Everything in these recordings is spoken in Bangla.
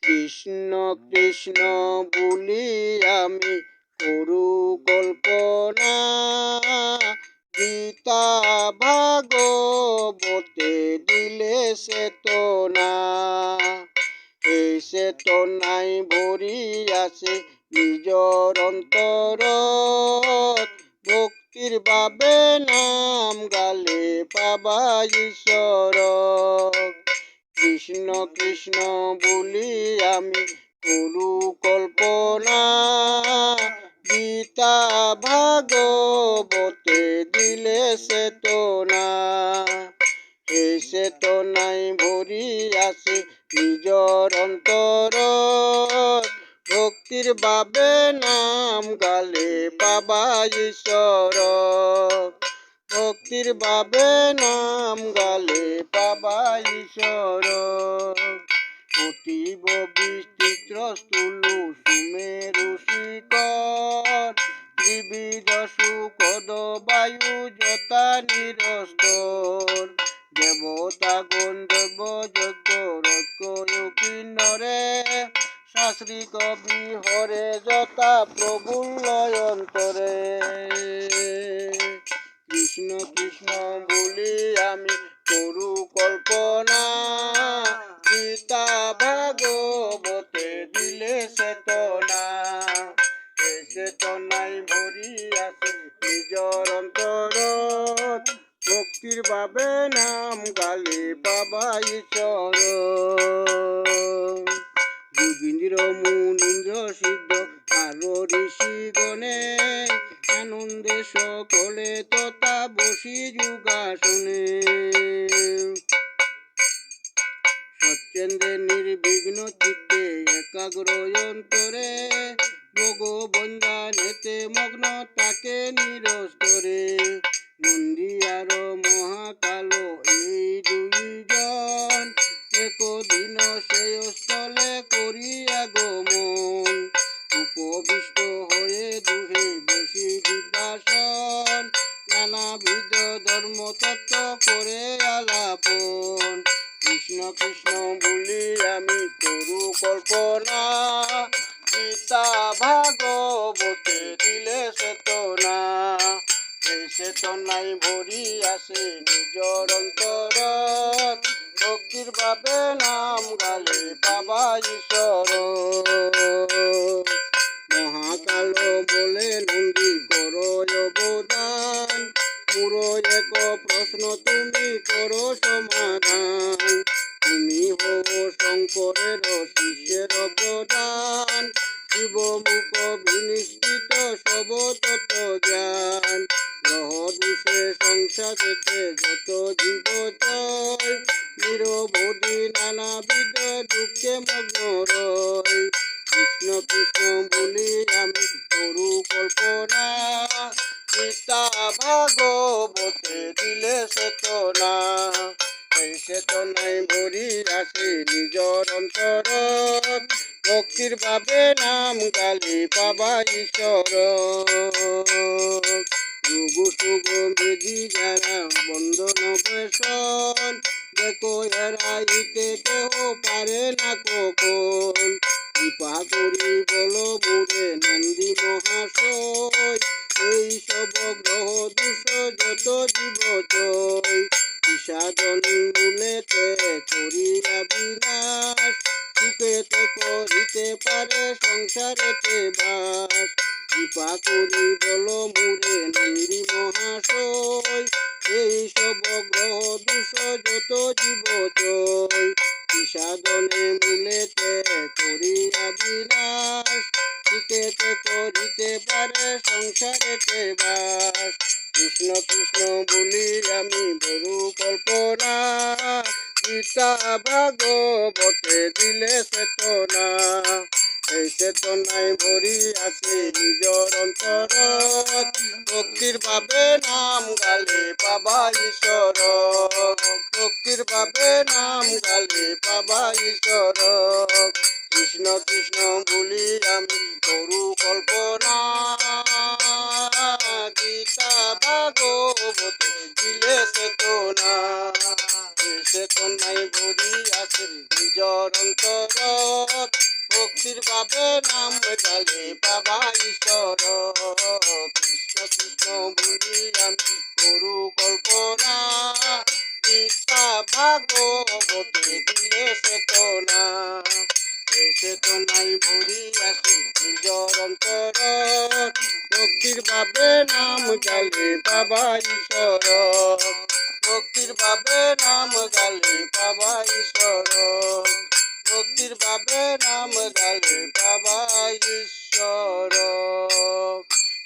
কৃষ্ণ কৃষ্ণ বলি আমি করু কল্পনা, গীতা ভাগবতে দিলে চেতনা। এই চেতনাই ভরি আছে নিজৰ অন্তৰত, ভক্তিৰ বাবে নাম গালে পাবা ঈশ্বৰক। কৃষ্ণ কৃষ্ণ বুলি আমি কৰো কল্পনা, গীতা ভাগবতে দিলে চেতনা। সেই চেতনাই ভৰি আছে নিজৰ অন্তৰত, ভক্তিৰ বাবে নাম গালে পাবা ঈশ্বৰক। ভক্তিৰ বাবে নাম গালে পাবা ঈশ্বৰক। অতীব বিচিত্ৰ স্থূল সুমেৰু শিখৰ, ত্ৰিবিধ সুখদ বায়ু যথা নিৰস্তৰ। দেৱতা গন্ধৰ্ব যজ্ঞ ৰক্ষ কিন্নৰে, শাস্ত্ৰী কবি হৰে যথা প্ৰফুল্ল অন্তৰে। কৃষ্ণ কৃষ্ণ বুলি আমি কৰো কল্পনা, গীতা ভাগবতে দিলে চেতনা। এই চেতনাই ভৰি আছে নিজৰ অন্তৰত, ভক্তিৰ বাবে নাম গালে পাবা ঈশ্বৰক। যোগীন্দ্ৰ মুনীন্দ্ৰ সিদ্ধ আৰু ঋষিগণে, আনন্দে সকলে তথা বসি যোগাসনে। সত্যেন্দ্রে নির্বিঘ্ন চিত্তে একাগ্র অন্তরে, ভগবন্দানেতে মগ্ন তাকে নিরস্তরে। নন্দী আর মহাকাল এই দুইজন, একদিন সেই স্থলে করি আগমন। উপবিষ্ট হয়ে দুহে বসি বিদ্যাসন, নানাবিধ ধর্ম তত্ত্ব করে আলাপন। কৃষ্ণ কৃষ্ণ বলি আমি কৰো কল্পনা, গীতা ভাগবতে দিলে চেতনা। এই চেতনাই ভৰি আছে নিজৰ অন্তৰত, ভক্তিৰ বাবে নাম গালে পাবা ঈশ্বৰক। মহাকাল বলে নন্দী কৰ অৱদান, মোৰ এক প্ৰশ্ন তুমি কৰ সমাধান। তুমি হও শংকরের শিষ্যের প্রধান, শিব মুখ বিনিষ্ঠিত সব তত্ত্ব জ্ঞান। গ্রহ দোষে সংসারেতে যত জীব চয়, নিরবধি নানাবিধ দুঃখে মগ্ন রয়। কৃষ্ণ কৃষ্ণ বলি আমি কৰো কল্পনা, গীতা ভাগবতে দিলে চেতনা। এই চেতনাই ভৰি আছে নিজৰ অন্তৰত, ভক্তিৰ বাবে নাম গালে পাবা ঈশ্বৰক। যোগ সুগ বেদি যারা বন্ধন বেশন, দেখো এরাইতে কেহ পারে না কখন। কৃপা করি বল মোরে নন্দী মহাশয়, এই সব গ্রহ দোষ যত জীব চয়। বিষাদন মূলেতে করিলা বিনাশ, সুখেতে করিতে পারে সংসারেতে বাস। কৃপা করি বল মোরে নন্দী মহাশয়, এই সব গ্রহ দোষ যত জীব চয়। বিষাদনে মূলেতে করিলা বিনাশ, সুখেতে করিতে পারে সংসারেতে বাস। কৃষ্ণ কৃষ্ণ বলি আমি কৰো কল্পনা, গীতা ভাগবতে দিলে চেতনা। এই চেতনাই ভৰি আছে নিজৰ অন্তৰত, ভক্তিৰ বাবে নাম গালে পাবা ঈশ্বৰক। ভক্তিৰ বাবে নাম গালে পাবা ঈশ্বৰক। কৃষ্ণ কৃষ্ণ বুলি আমি কৰো কল্পনা, গীতা ভাগবতে দিলে চেতনা। এই চেতনাই ভৰি আছে নিজৰ অন্তৰত, ভক্তির ভাবে নাম গালে বাবা ঈশ্বর কৃষ্ণ কৃষ্ণ বলি আমি করু কল্পনা গীতা ভাগবতে দিলে চেতনা এই চেতনাই ভরি আছে নিজর অন্তর ভক্তির ভাবে নাম গালে বাবা ঈশ্বর ভক্তির ভাবে নাম গালে বাবা ঈশ্বর ভক্তির ভাবে নাম গালে বাবা ঈশ্বর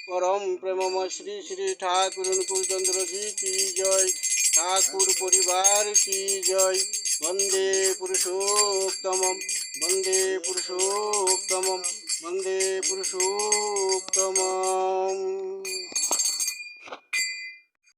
পরম প্রেমময় শ্রী শ্রী ঠাকুর অনুকূলচন্দ্র জি কি জয় ঠাকুর পরিবার কি জয় বন্দে পুরুষোত্তমম বন্দে পুরুষোত্তমম বন্দে পুরুষোত্তমম।